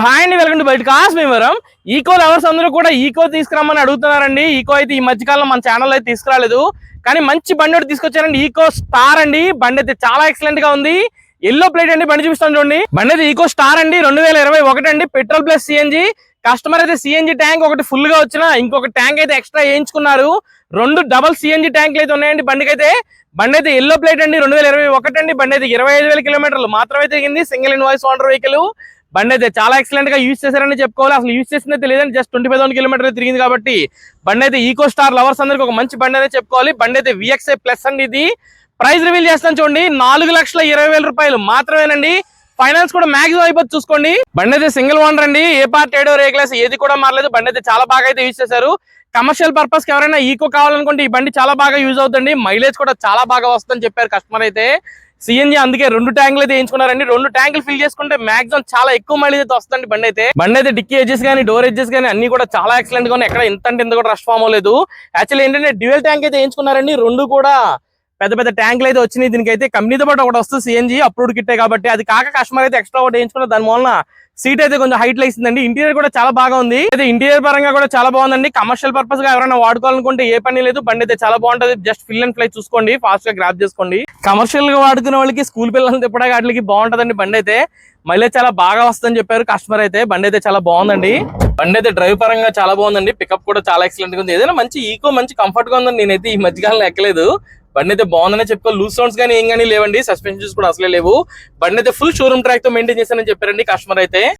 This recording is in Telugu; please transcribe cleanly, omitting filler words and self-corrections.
హాయ్ అండి, వెల్కమ్ టు బయట కాస్ మేమరం. ఈకో లవర్స్ అందరూ కూడా ఈకో తీసుకురమ్మని అడుగుతున్నారండి. ఈకో అయితే ఈ మధ్యకాలంలో మన ఛానల్ అయితే తీసుకురాలేదు, కానీ మంచి బండి ఒకటి తీసుకొచ్చారండి. ఈకో స్టార్ అండి. బండి అయితే చాలా ఎక్సలెంట్ గా ఉంది. ఎల్లో ప్లేట్ అండి. బండి చూపిస్తాను చూడండి. బండి అయితే ఈకో స్టార్ అండి, 2021 అండి. Petrol plus CNG. కస్టమర్ అయితే సిఎన్జి ట్యాంక్ ఒకటి ఫుల్ గా వచ్చిన ఇంకొక ట్యాంక్ అయితే ఎక్స్ట్రా వేయించుకున్నారు. 2 డబల్ సిఎన్జి ట్యాంకులు అయితే ఉన్నాయండి బండికి అయితే. బండి అయితే ఎల్లో ప్లేట్ అండి, 2021 అండి. బండి అయితే 25,000 కిలోమీటర్లు మాత్రమే తిరిగింది. Single invoice owner vehicle. బండి అయితే చాలా ఎక్సలెంట్ గా యూజ్ చేశారని చెప్పుకోవాలి. అసలు యూజ్ చేసిందే తెలియదండి, జస్ట్ 25,000 కిలోమీటర్లు తిరిగింది కాబట్టి బండి అయితే ఈకో స్టార్ లవర్స్ అందరికి ఒక మంచి బండి అనేది చెప్పుకోవాలి. బండి అయితే VXI ప్లస్ అండి. ఇది ప్రైస్ రివీల్ చేస్తాను చూడండి, 4,20,000 రూపాయలు మాత్రమేనండి. ఫైనాన్స్ కూడా మాక్సిమం అయిపోతుంది చూసుకోండి. బండి అయితే సింగిల్ ఓనర్ అండి. ఏ పార్ట్ ఏడో రేక్లెస్ ఏది కూడా మారలేదు. బండి అయితే చాలా బాగా అయితే యూజ్ చేశారు. కమర్షియల్ పర్పస్ కి ఎవరైనా ఈకో కావాలనుకుంటే ఈ బండి చాలా బాగా యూజ్ అవుతుంది. మైలేజ్ కూడా చాలా బాగా వస్తుందని చెప్పారు కస్టమర్ అయితే. సిఎన్జి అందుకే 2 ట్యాంకులు అయితే వేయించుకున్నారండి. 2 ట్యాంకులు ఫిల్ చేసుకుంటే మాక్సిమం చాలా ఎక్కువ మైలేజ్ అయితే వస్తుంది బండి అయితే. బండి అయితే డిక్కీ ఎడ్జెస్ కానీ డోర్ ఎడ్జెస్ కానీ అన్ని కూడా చాలా ఎక్సలెంట్ గా ఉన్నాయి. ఎక్కడ ఇంత అంటే ఇంత కూడా రష్ ఫామ్ అవ్వలేదు. యాక్చువల్లీ ఏంటంటే డ్యూయల్ ట్యాంక్ అయితే వేయించుకున్నారండి. 2 కూడా పెద్ద పెద్ద ట్యాంకులు అయితే వచ్చినాయి. దీనికి అయితే కంపెనీతో పాటు ఒకటి వస్తుంది సిఎన్జి అప్రూవ్డ్ కిట్టే కాబట్టి. అది కాక కస్టమర్ అయితే ఎక్స్ట్రా ఒకటి వేయించుకున్నారు. దాని వలన సీట్ అయితే కొంచెం హైట్ లో ఇస్తుందండి. ఇంటీరియర్ కూడా చాలా బాగా ఉంది. అయితే ఇంటీరియర్ పరంగా కూడా చాలా బాగుందండి. కమర్షియల్ పర్పస్ గా ఎవరైనా వాడుకోవాలనుకుంటే ఏ పని లేదు. బండి అయితే చాలా బాగుంటది. జస్ట్ ఫిల్ అండ్ ఫ్లై చూసుకోండి, ఫాస్ట్ గా గ్రాప్ చేసుకోండి. కమర్షియల్ గా వాడుకునే వాళ్ళకి, స్కూల్ పిల్లలు తిప్పడానికి వాటికి బాగుంటదండి బండి అయితే. మైలేజ్ చాలా బాగా వస్తుందని చెప్పారు కస్టమర్ అయితే. బండి అయితే చాలా బాగుందండి. బండి అయితే డ్రైవ్ పరంగా చాలా బాగుందండి. పికప్ కూడా చాలా ఎక్సలెంట్ గా ఉంది. ఏదైనా మంచి ఈకో మంచి కంఫర్ట్ గా ఉందండి. నేనైతే ఈ మధ్యకాలంలో ఎక్కలేదు. బండి అయితే బాగుందనే చెప్పుకో. లూజ్ సౌండ్స్ కానీ ఏం కానీ లేవండి. సస్పెన్షన్స్ కూడా అసలే లేవు. బండి అయితే ఫుల్ షోరూమ్ ట్రాక్ తో మెయింటైన్ చేశానని చెప్పారండి కస్టమర్ అయితే.